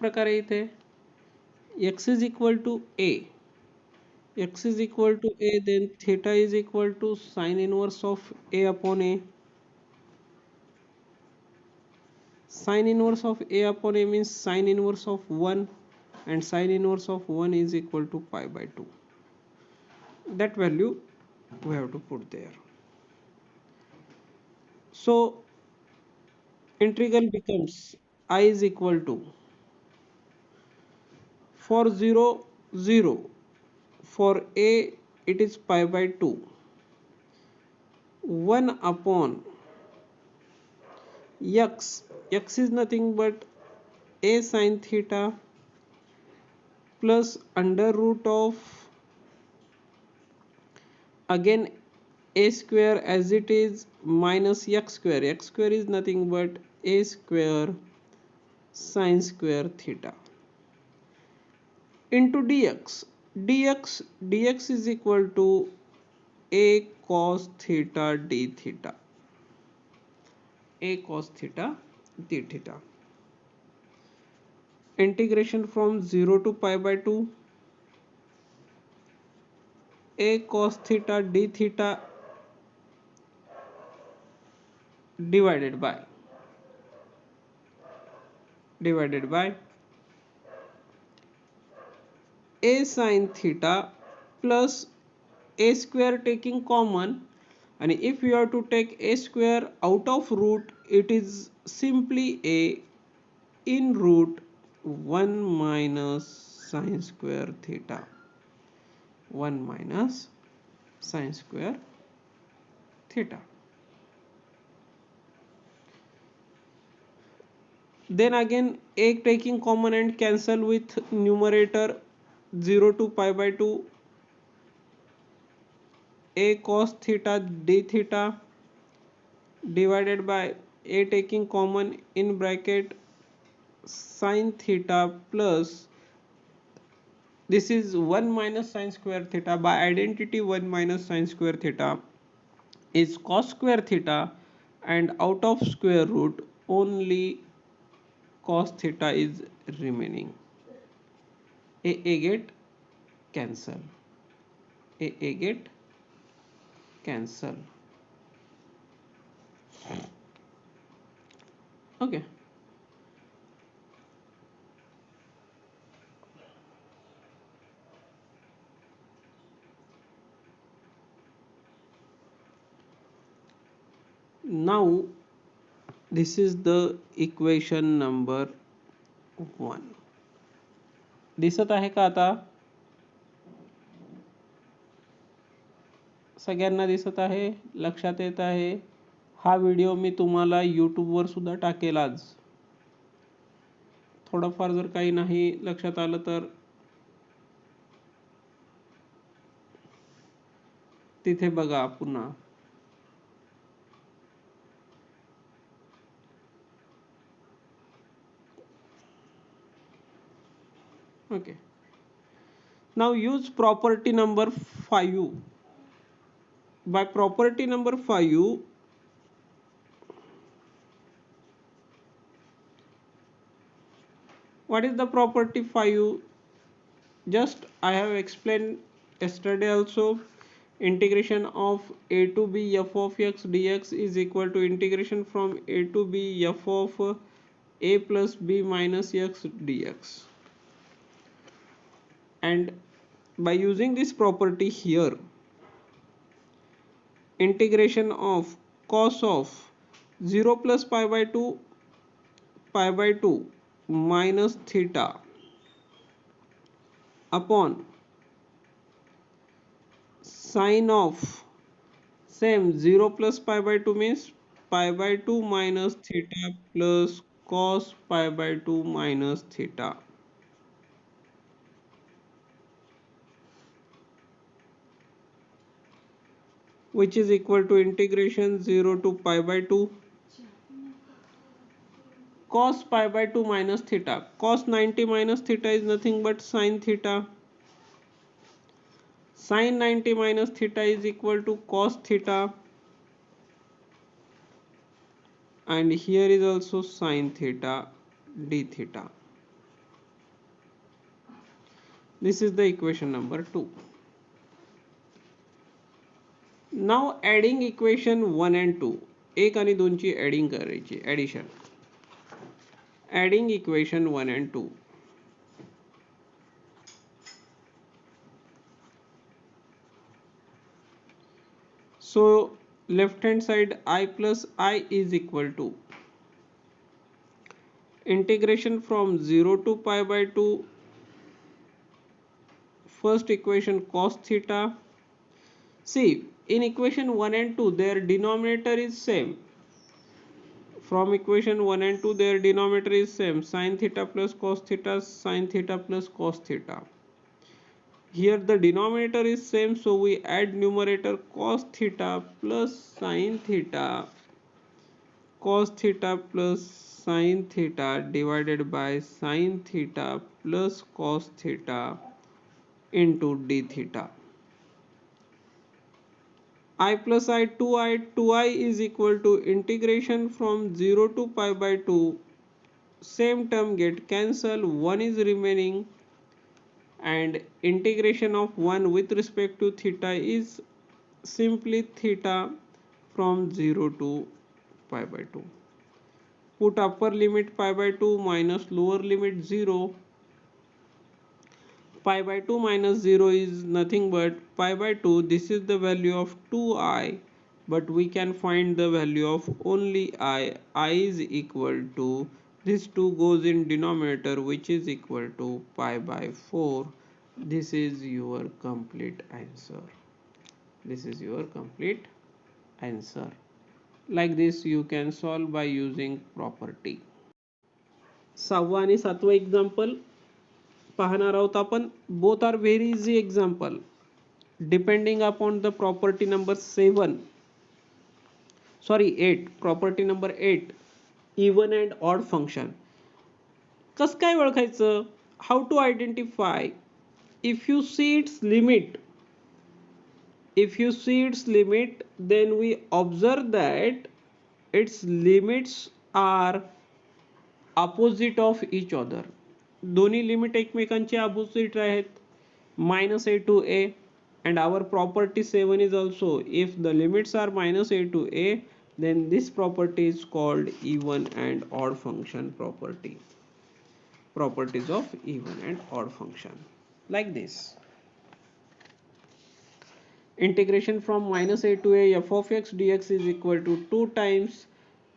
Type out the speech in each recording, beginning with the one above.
प्रकारे इथे x is equal to a, x is equal to a, then theta is equal to sine inverse of a upon a. Sine inverse of a upon a means sine inverse of 1, and sine inverse of 1 is equal to pi by 2. That value we have to put there. So integral becomes I is equal to, for 0 0, for a it is pi by 2, 1 upon x. X is nothing but a sine theta plus under root of, again a square as it is, minus x square. X square is nothing but a square sine square theta into dx. dx is equal to a cos theta d theta, a cos theta d theta. Integration from 0 to pi by 2, a cos theta d theta divided by a sin theta plus a square taking common, and if you have to take a square out of root, it is simply a in root 1 minus sine square theta, 1 minus sine square theta. Then again a taking common and cancel with numerator 0 to pi by 2, a cos theta d theta divided by a taking common in bracket sin theta plus, this is 1 minus sine square theta, by identity 1 minus sine square theta is cos square theta, and out of square root only cos theta is remaining. A get cancel, a get cancel. Okay, now this is the equation number 1. दिसत आहे का आता? सगळ्यांना दिसत आहे? लक्षात येत आहे? हा व्हिडिओ मी तुम्हाला यूट्यूबवर सुद्धा टाकेल आज. थोडंफार जर काही नाही लक्षात आलं तर तिथे बघा पुन्हा. Okay. Now use property number 5. By property number 5, what is the property 5? Just I have explained yesterday also. Integration of a to b f of x dx is equal to integration from a to b f of a plus b minus x dx. And by using this property here, integration of cos of 0 plus pi by 2 minus theta upon sine of same 0 plus pi by 2 means pi by 2 minus theta plus cos pi by 2 minus theta, which is equal to integration 0 to pi by 2 cos pi by 2 minus theta. Cos 90 minus theta is nothing but sin theta. Sin 90 minus theta is equal to cos theta, and here is also sin theta d theta. This is the equation number 2. Now adding equation 1 and 2. 1 आणि 2 ची adding करायची, addition. Adding equation 1 and 2. So left hand side I plus I is equal to integration from 0 to pi by 2, first equation cos theta. See, in equation 1 and 2 their denominator is same. From equation 1 and 2 their denominator is same, sin theta plus cos theta, sin theta plus cos theta. Here the denominator is same, so we add numerator cos theta plus sin theta, cos theta plus sin theta divided by sin theta plus cos theta into d theta. I plus I 2I is equal to integration from 0 to pi by 2. Same term get cancel, 1 is remaining, and integration of 1 with respect to theta is simply theta from 0 to pi by 2. Put upper limit pi by 2 minus lower limit 0. Pi by 2 minus 0 is nothing but pi by 2. This is the value of 2I, but we can find the value of only I. I is equal to, this 2 goes in denominator, which is equal to pi by 4. This is your complete answer. This is your complete answer. Like this you can solve by using property. 6वा आणि 7वा example पाहणार आहोत आपण. Both are very easy example depending upon the property number 8, property number 8, even and odd function. कसं काय ओळखायचं? How to identify? If you see it's limit, then we observe that its limits are opposite of each other. दोन्ही limit एकमेकांचे opposite आहेत. -a to a, and our property 7 is also, if the limits are -a to a, then this property is called even and odd function property. Properties of even and odd function, like this. Integration from -a to a f of x dx is equal to 2 times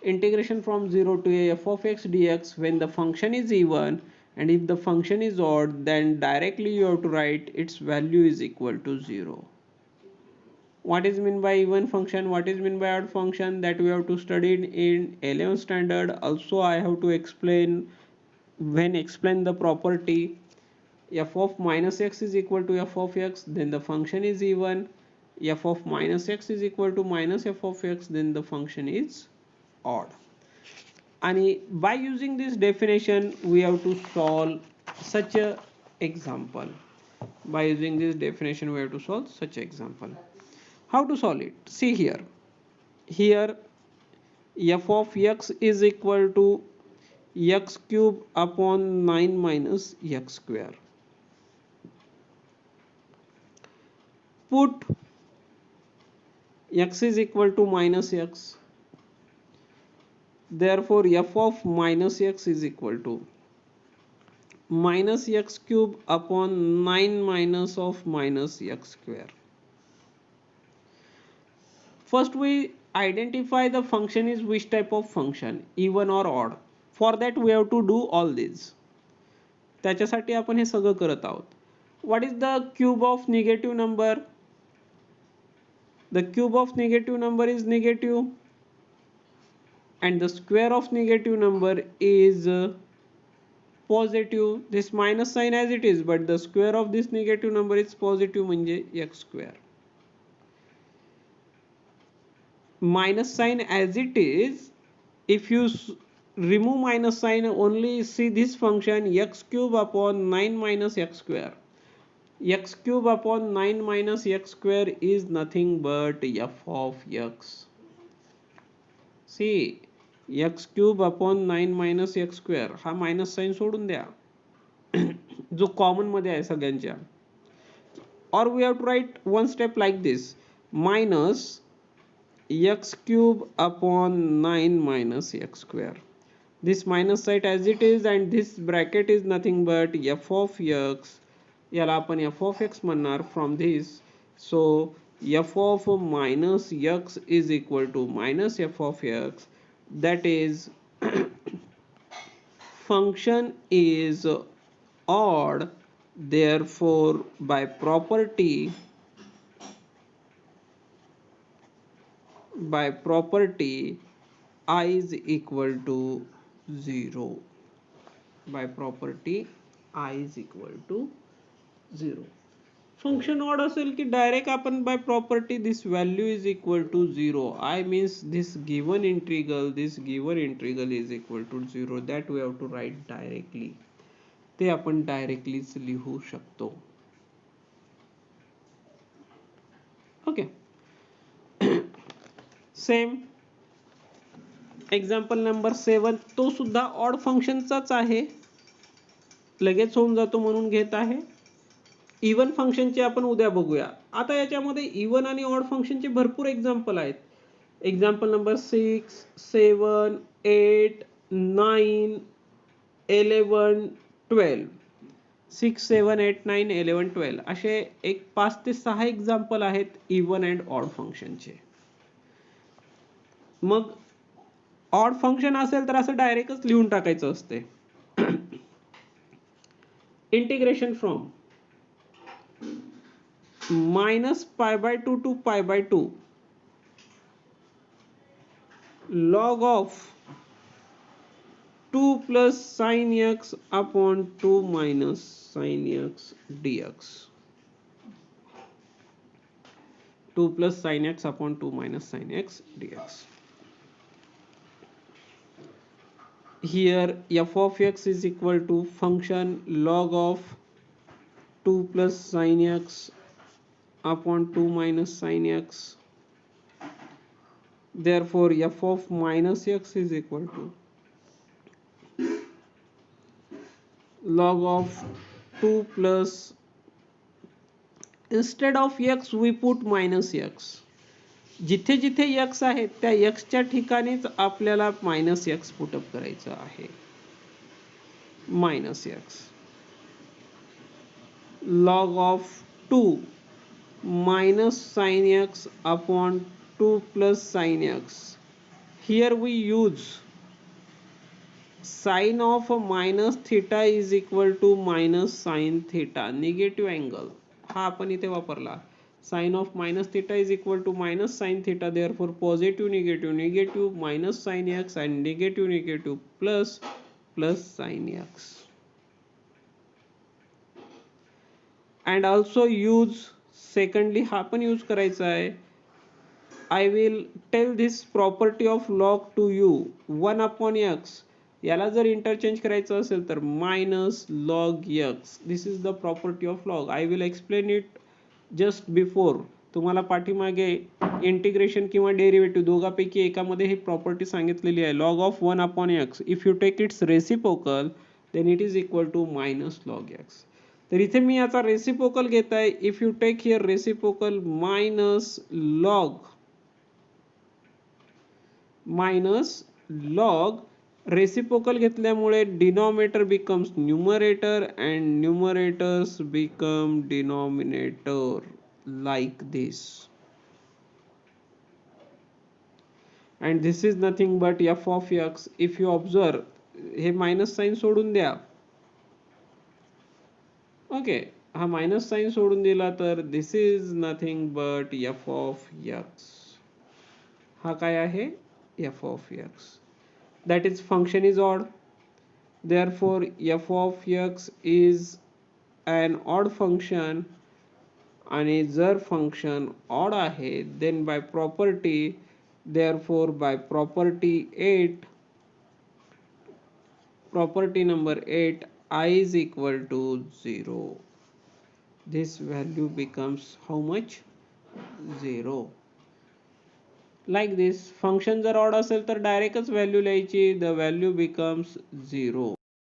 integration from 0 to a f of x dx when the function is even, and if the function is odd, then directly you have to write its value is equal to 0. What is meant by even function? What is meant by odd function? That we have to study in 11th standard. Also I have to explain the property f of minus x is equal to f of x, then the function is even. F of minus x is equal to minus f of x, then the function is odd. And by using this definition we have to solve such a example. By using this definition we have to solve such example. How to solve it? See here f of x is equal to x cube upon 9 minus x square. Put x is equal to minus x, therefore f of minus x is equal to minus x cube upon 9 minus of minus x square. First we identify the function is which type of function, even or odd. For that we have to do all this. त्याच्यासाठी आपण हे सगळं करत आहोत. What is the cube of negative number? The cube of negative number is negative, and the square of negative number is positive. This minus sign as it is, but the square of this negative number is positive, म्हणजे x square. Minus sign as it is, if you remove minus sign, only see this function x cube upon 9 minus x square. X cube upon 9 minus x square is nothing but f of x. See, x cube upon 9 minus x square, हा minus sign सोडून द्या. जो common मध्ये आहे सगळ्यांच्या. और we have to write one step like this, minus x cube upon 9 minus x square. This minus side as it is, and this bracket is nothing but f of x. याला आपण f of x म्हणणार from this. So f of minus x is equal to minus f of x. That is function is odd, therefore by property I is equal to 0. By property I is equal to 0. Function odd असेल की direct आपण by property this value is equal to 0. I means this given integral is equal to 0. That we have to write directly. ते आपण डायरेक्टलीच लिहू शकतो. Okay. Same example number 7, तो सुद्धा odd फंक्शनचाच आहे, लगेच होऊन जातो म्हणून घेत आहे. इवन फंक्शनचे आपण उद्या बघूया. आता याच्यामध्ये इवन आणि ऑड फंक्शनचे भरपूर एक्झाम्पल आहेत. Example number 6, 7, 8, 9, 11, 12. 6, 7, 8, 9, 11, 12 असे एक 5 ते 6 एक्झाम्पल आहेत इवन अँड ऑड फंक्शनचे. मग ऑड फंक्शन असेल तर असं डायरेक्टच लिहून टाकायचं असते. Integration from -π/2 to π/2 log of 2 plus sin x upon 2 minus sin x dx. 2 plus sin x upon 2 minus sin x dx. Here f of x is equal to function log of 2 plus sin x upon 2 minus sin x. Therefore f of minus x is equal to log of 2 plus, instead of x we put minus x. जिथे जिथे x आहे त्या x च्या ठिकाणीच आपल्याला minus x put up करायचं आहे. Minus x log of 2 minus sin x upon 2 plus sin x. Here we use sin of minus theta is equal to minus sin theta, negative angle हा आपण इथे वापरला. Sin of minus theta is equal to minus sin theta, therefore positive negative minus sin x and negative plus sin x. And also use, secondly हा पण use करायचा आहे. I will tell this property of log to you 1 upon x. याला जर interchange करायचं असेल तर minus log x. This is the property of log. I will explain it just before. तुम्हाला पाठीमागे इंटिग्रेशन किंवा डेरिव्हेटिव्ह दोघांपैकी एकामध्ये ही प्रॉपर्टी सांगितलेली आहे. Log of 1 upon x if you take its reciprocal then it is equal to minus log x. तर इथे मी याचा रेसिप्रोकल घेत आहे. If you take here reciprocal minus log reciprocal घेतल्यामुळे denominator becomes numerator and numerators become denominator like this. And this is nothing but f of x. If you observe, हे minus sign सोडून द्या. Okay, हा minus sign सोडून दिला तर this is nothing but f of x. हा काय आहे? f of x. That is function is odd. Therefore f of x is an odd function. आणि जर फंक्शन ऑड आहे then by property, therefore by property 8, property number 8, I is equal to 0. This value becomes how much? 0. Like this, function जर odd असेल तर डायरेक्टच value लिहायची, the value becomes 0.